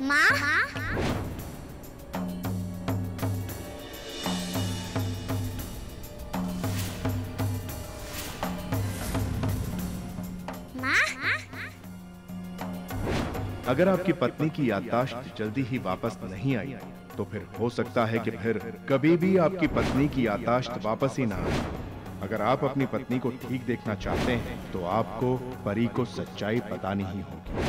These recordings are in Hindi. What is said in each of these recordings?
माँ? अगर आपकी पत्नी की याददाश्त जल्दी ही वापस नहीं आई तो फिर हो सकता है कि फिर कभी भी आपकी पत्नी की याददाश्त वापस ही ना आए। अगर आप अपनी पत्नी को ठीक देखना चाहते हैं तो आपको परी को सच्चाई बतानी ही होगी।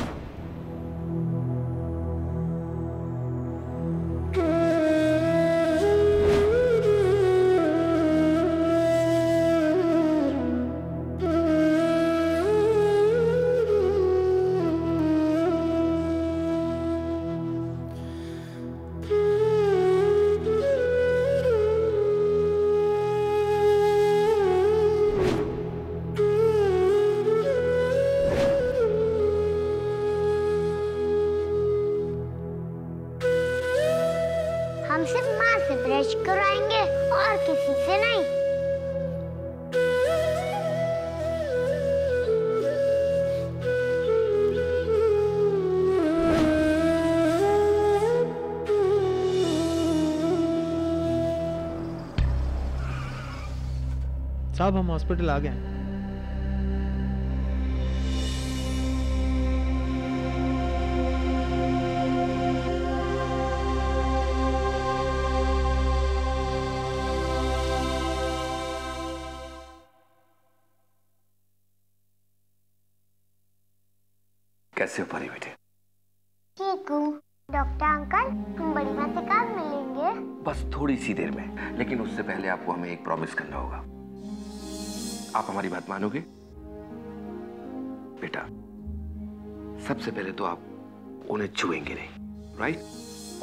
हम सिर्फ माँ से ब्रश कराएंगे और किसी से नहीं। साहब हम हॉस्पिटल आ गए हैं। कैसे हो परी बेटे? ठीक हूँ डॉक्टर अंकल, हम बड़ी माँ से कब मिलेंगे? बस थोड़ी सी देर में, लेकिन उससे पहले आपको हमें एक प्रॉमिस करना होगा। आप हमारी बात मानोगे? बेटा, सबसे पहले तो आप उन्हें छुएंगे नहीं, राइट?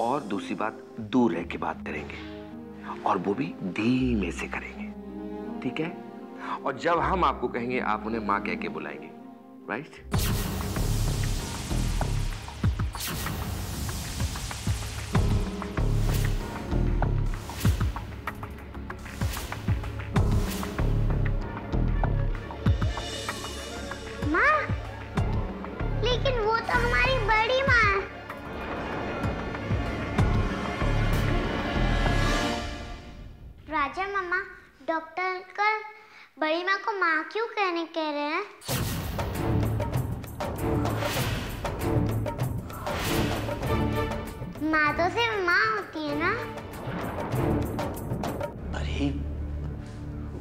और दूसरी बात, दूर रह के बात करेंगे और वो भी धीमे से करेंगे, ठीक है? और जब हम आपको कहेंगे आप उन्हें माँ कह के बुलाएंगे, राइट? माँ, लेकिन वो तो हमारी बड़ी माँ है। राजा मामा, डॉक्टर अंकल बड़ी माँ को माँ क्यों कह रहे हैं? माँ तो सिर्फ माँ होती है ना? अरे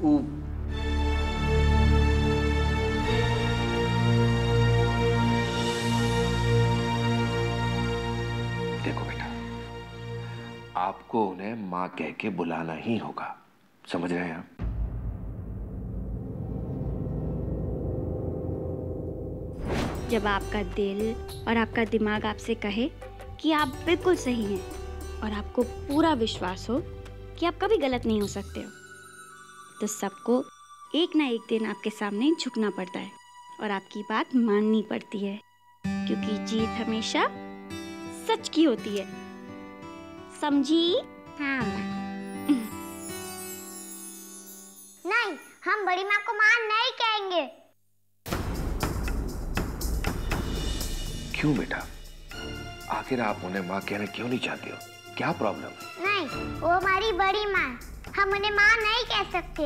वो देखो बेटा, आपको उन्हें माँ कह के बुलाना ही होगा, समझ रहे हैं आप? जब आपका दिल और आपका दिमाग आपसे कहे कि आप बिल्कुल सही हैं और आपको पूरा विश्वास हो कि आप कभी गलत नहीं हो सकते हो, तो सबको एक ना एक दिन आपके सामने झुकना पड़ता है और आपकी बात माननी पड़ती है, क्योंकि जीत हमेशा सच की होती है। समझी? हाँ। नहीं, हम बड़ी माँ को माँ नहीं कहेंगे। क्यों बेटा? आखिर आप उन्हें माँ कहना क्यों नहीं चाहते हो? क्या प्रॉब्लम है? नहीं, वो हमारी बड़ी माँ, हम उन्हें माँ नहीं कह सकते।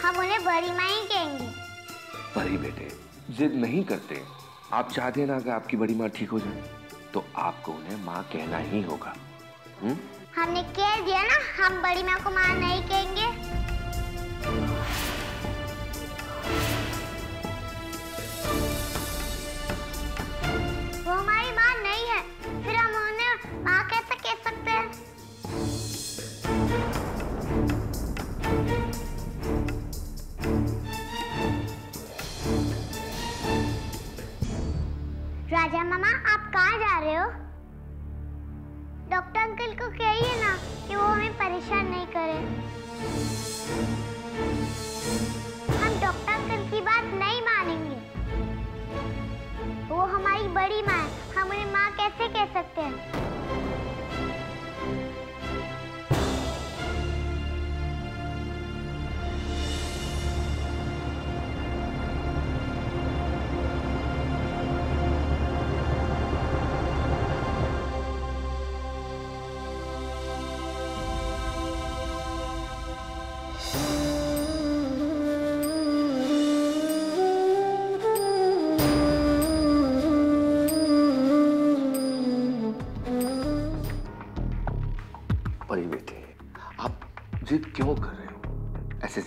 हम उन्हें बड़ी माँ ही कहेंगे। परी बेटे, जिद नहीं करते। आप चाहते हैं ना कि आपकी बड़ी माँ ठीक हो जाए, तो आपको उन्हें माँ कहना ही होगा। हमने कह दिया ना, हम बड़ी माँ को माँ नहीं कहेंगे। वो हमारी माँ नहीं है, फिर हम उन्हें माँ कैसे कह सकते हैं? राजा मामा, आप कहाँ जा रहे हो? डॉक्टर अंकल को कहिए ना कि वो हमें परेशान नहीं करें। हम डॉक्टर अंकल की बात नहीं मानेंगे। वो हमारी बड़ी माँ है, हम उन्हें माँ कैसे कह सकते हैं?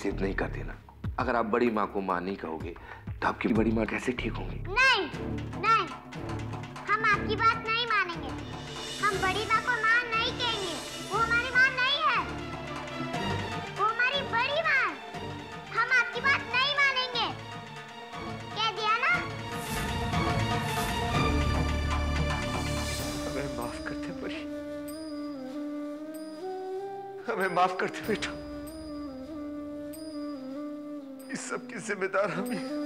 जिद नहीं कर देना। अगर आप बड़ी माँ को माँ नहीं कहोगे तो आपकी बड़ी माँ कैसे ठीक होंगी? नहीं नहीं, हम आपकी बात नहीं मानेंगे। हम बड़ी माँ को माँ नहीं कहेंगे, वो हमारी माँ नहीं है, वो हमारी बड़ी माँ है। हम आपकी बात नहीं मानेंगे, कह दिया ना। हमें माफ कर दे परी, हमें माफ कर दे बेटा। इस सब की जिम्मेदार हम ही हैं।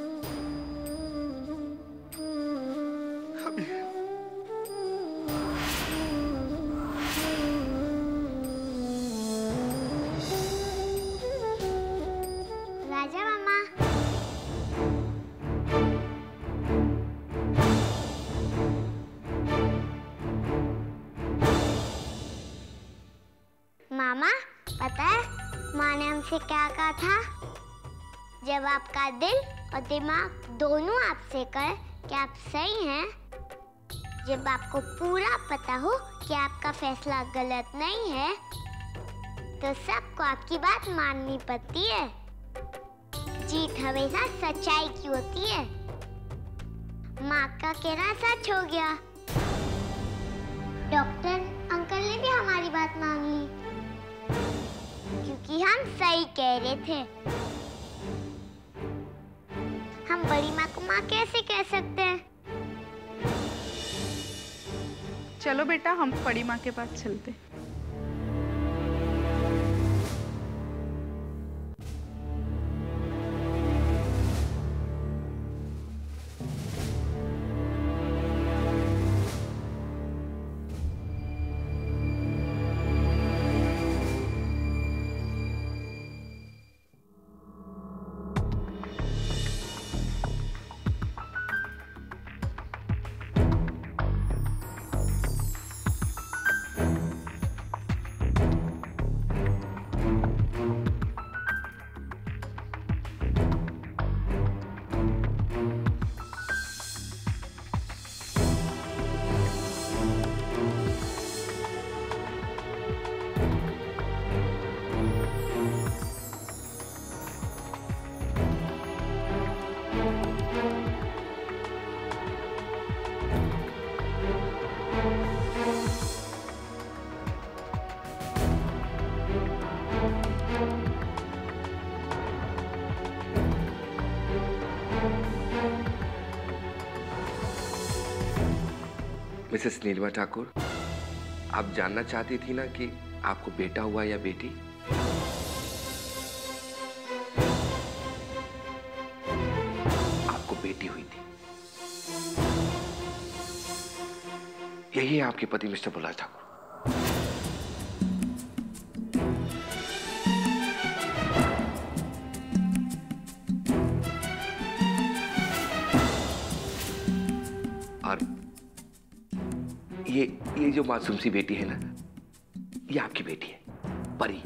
राजा मामा, मामा पता है माँ ने हमसे क्या कहा था? जब आपका दिल और दिमाग दोनों आपसे कहे कि आप सही हैं, जब आपको पूरा पता हो कि आपका फैसला गलत नहीं है, तो सबको आपकी बात माननी पड़ती है। जीत हमेशा सच्चाई की होती है। माँ का कहना सच हो गया। डॉक्टर अंकल ने भी हमारी बात मान ली, क्योंकि हम सही कह रहे थे। हम बड़ी माँ को माँ कैसे कह सकते हैं? चलो बेटा, हम बड़ी माँ के पास चलते। मिसेस नीलिमा ठाकुर, आप जानना चाहती थी ना कि आपको बेटा हुआ या बेटी? आपको बेटी हुई थी। यही है आपके पति मिस्टर बुलाल ठाकुर। और ये जो मासूम सी बेटी है ना, ये आपकी बेटी है, परी।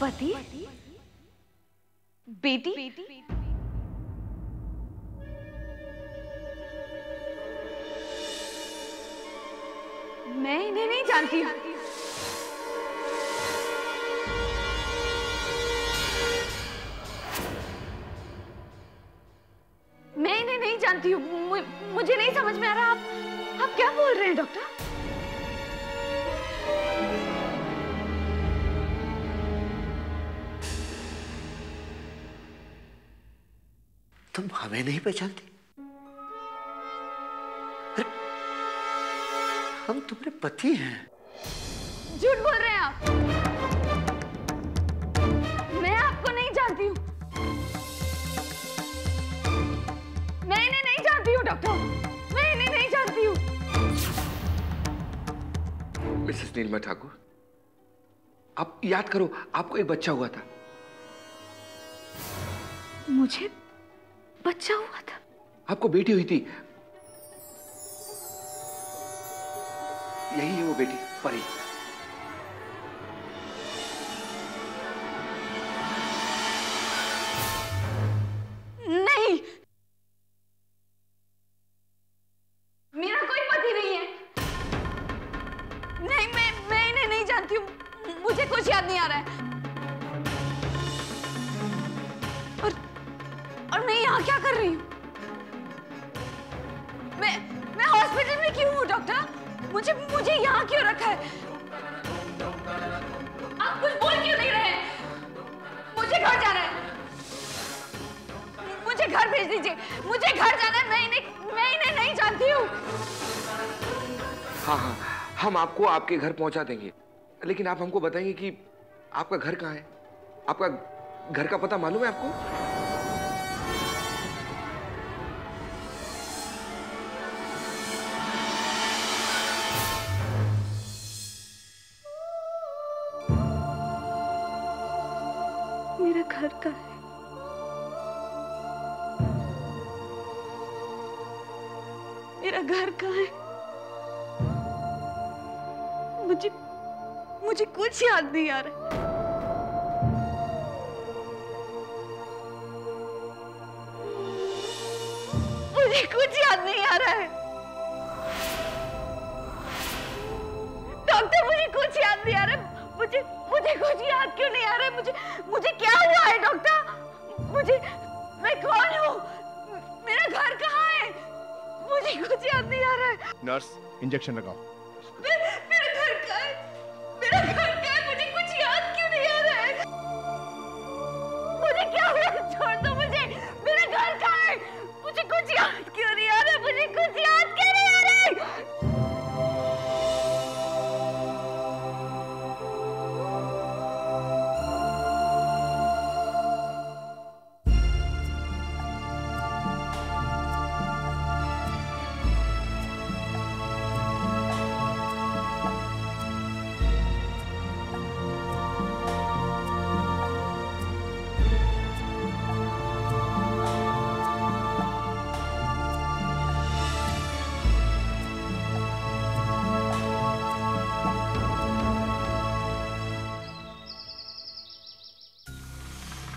पति? बेटी? मैं इन्हें नहीं जानती हूँ। मैं इन्हें नहीं जानती हूँ। मुझे नहीं समझ में आ रहा आप क्या बोल रहे हैं डॉक्टर? तुम हमें नहीं पहचानती? अरे, हम तुम्हारे पति हैं। झूठ बोल रहे हैं आप। मैं आपको नहीं जानती हूँ। मैं इन्हें नहीं जानती हूँ डॉक्टर, मैं इन्हें नहीं जानती हूँ। मिसेस नीलिमा ठाकुर, आप याद करो, आपको एक बच्चा हुआ था। मुझे बच्चा हुआ था? आपको बेटी हुई थी। यही है वो बेटी परी। नहीं, मेरा कोई पति नहीं है। नहीं, मैं इन्हें नहीं जानती हूँ। मुझे कुछ याद नहीं आ रहा है। और मैं यहाँ क्या कर रही हूँ? मैं हॉस्पिटल में क्यों हूँ डॉक्टर? मुझे यहाँ क्यों रखा है? आप कुछ बोल क्यों नहीं रहे? मुझे घर जाना है। मुझे घर भेज दीजिए। मुझे घर जाना है। मैं इन्हें नहीं जानती हूँ। हाँ, हम आपको आपके घर पहुंचा देंगे, लेकिन आप हमको बताएंगे कि आपका घर कहाँ है? आपका घर का पता मालूम है आपको? मेरा घर कहाँ है? मेरा घर कहाँ है? मुझे कुछ याद नहीं आ रहा। मुझे कुछ याद नहीं आ रहा है डॉक्टर। मुझे कुछ याद नहीं आ रहा है। मुझे कुछ याद क्यों नहीं आ रहा है? मुझे क्या हुआ है डॉक्टर? मैं कौन हूँ? मेरा घर कहाँ है? मुझे कुछ याद नहीं आ रहा है। नर्स, इंजेक्शन लगाओ। मेरा घर कहाँ है? मेरा घर कहाँ है? मुझे कुछ याद क्यों नहीं आ रहा है? मुझे क्या हुआ? छोड़ दो मुझे। मेरा घर कहाँ है? मुझे कुछ याद क्यों नहीं आ रहा है? मुझे कुछ याद क्यों नहीं आ रहा है?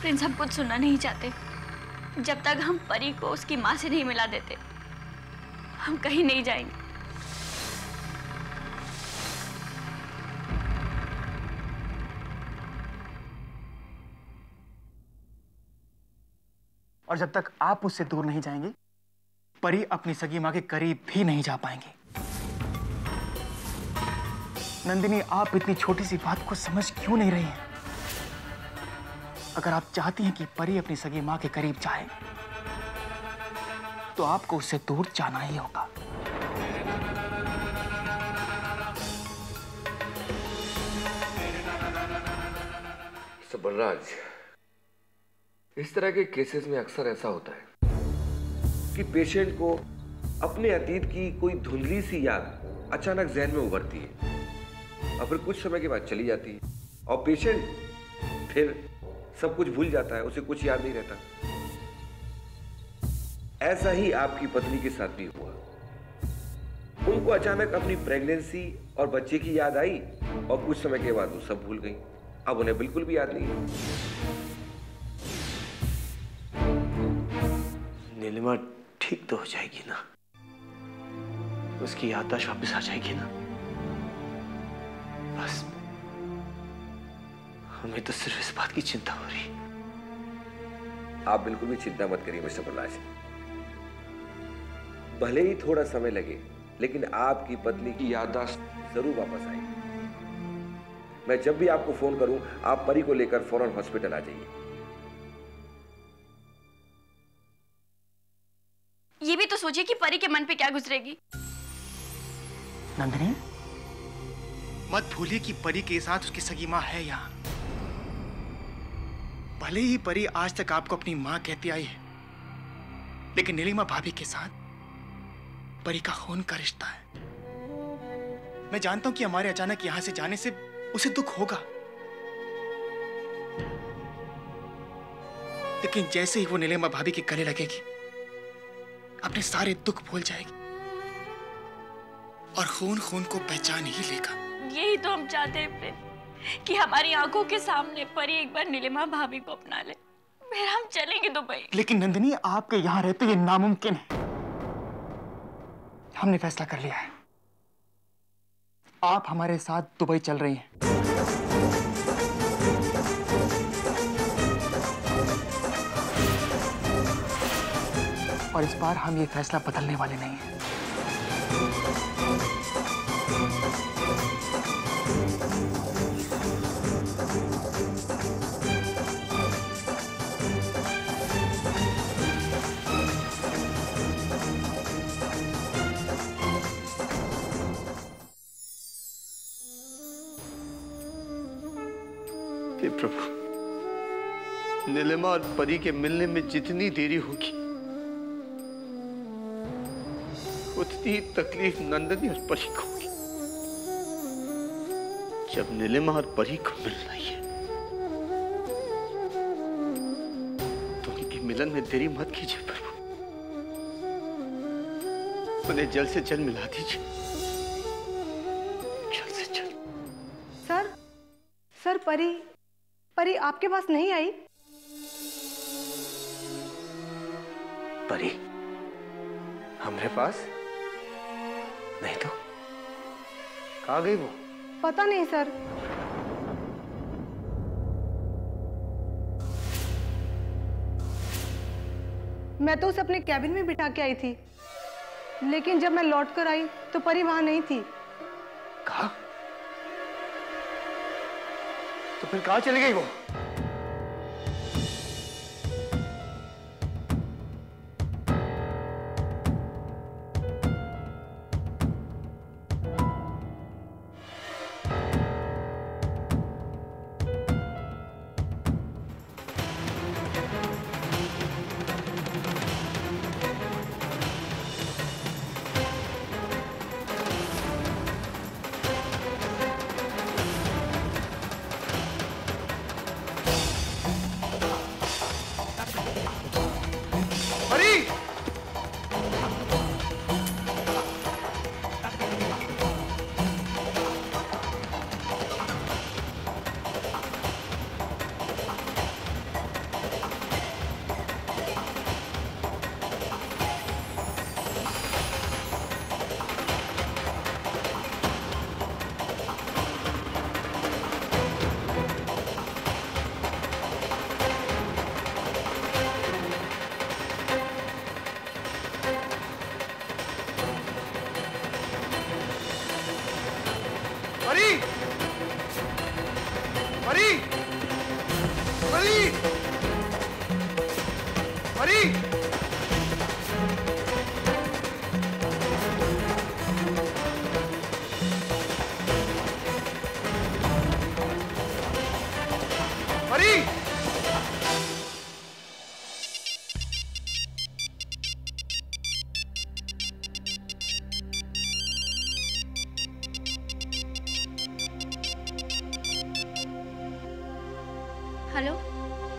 प्रिंस, हम कुछ सुनना नहीं चाहते। जब तक हम परी को उसकी माँ से नहीं मिला देते, हम कहीं नहीं जाएंगे। और जब तक आप उससे दूर नहीं जाएंगे, परी अपनी सगी माँ के करीब भी नहीं जा पाएंगे। नंदिनी, आप इतनी छोटी सी बात को समझ क्यों नहीं रही हैं? अगर आप चाहती हैं कि परी अपनी सगी माँ के करीब जाए, तो आपको उससे दूर जाना ही होगा। बलराज, इस तरह के केसेस में अक्सर ऐसा होता है कि पेशेंट को अपने अतीत की कोई धुंधली सी याद अचानक जहन में उभरती है और फिर कुछ समय के बाद चली जाती है और पेशेंट फिर सब कुछ भूल जाता है, उसे कुछ याद नहीं रहता। ऐसा ही आपकी पत्नी के साथ भी हुआ। उनको अचानक अपनी प्रेगनेंसी और बच्चे की याद आई और कुछ समय के बाद वो सब भूल गई। अब उन्हें बिल्कुल भी याद नहीं है। नीलिमा ठीक तो हो जाएगी ना? उसकी याददाश्त वापस आ जाएगी ना? बस हमें तो सिर्फ इस बात की चिंता हो रही। आप बिल्कुल भी चिंता मत करिए मिस्टर बलराज। भले ही थोड़ा समय लगे, लेकिन आपकी पत्नी की याददाश्त जरूर वापस आएगी। मैं जब भी आपको फोन करूं, आप परी को लेकर फौरन हॉस्पिटल आ जाइए। ये भी तो सोचिए कि परी के मन पे क्या गुजरेगी। नंदिनी, मत भूलिए कि परी के साथ उसकी सगी माँ है यहाँ। भले ही परी आज तक आपको अपनी माँ कहती आई है, लेकिन नीलिमा भाभी के साथ परी का खून का रिश्ता है। मैं जानता हूं कि हमारे अचानक यहां से जाने से उसे दुख होगा, लेकिन जैसे ही वो नीलिमा भाभी के गले लगेगी, अपने सारे दुख भूल जाएगी। और खून खून को पहचान ही लेगा। यही तो हम चाहते हैं प्रिंस, कि हमारी आंखों के सामने परी एक बार नीलिमा भाभी को अपना ले, फिर हम चलेंगे दुबई। लेकिन नंदिनी, आपके यहाँ रहते ये नामुमकिन है। हमने फैसला कर लिया है, आप हमारे साथ दुबई चल रही हैं। और इस बार हम ये फैसला बदलने वाले नहीं हैं। हे प्रभु, नीलिमा और परी के मिलने में जितनी देरी होगी उतनी तकलीफ नंदनी और परी को होगी। जब नीलिमा और परी को मिलना ही है तो उनके मिलन में देरी मत कीजिए प्रभु, उन्हें जल्द से जल्द मिला दीजिए, जल्द से जल्द। सर परी आपके पास नहीं आई? परी हमारे पास नहीं तो कहाँ गई वो? पता नहीं सर। मैं तो उसे अपने कैबिन में बिठा के आई थी, लेकिन जब मैं लौट कर आई तो परी वहां नहीं थी। कहाँ? तो फिर कहाँ चली गई वो?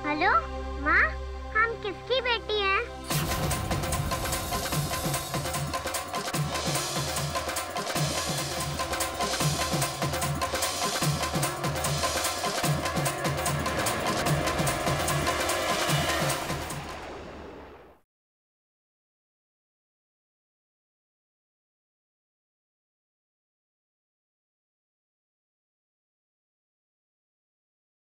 हेलो माँ, हम किसकी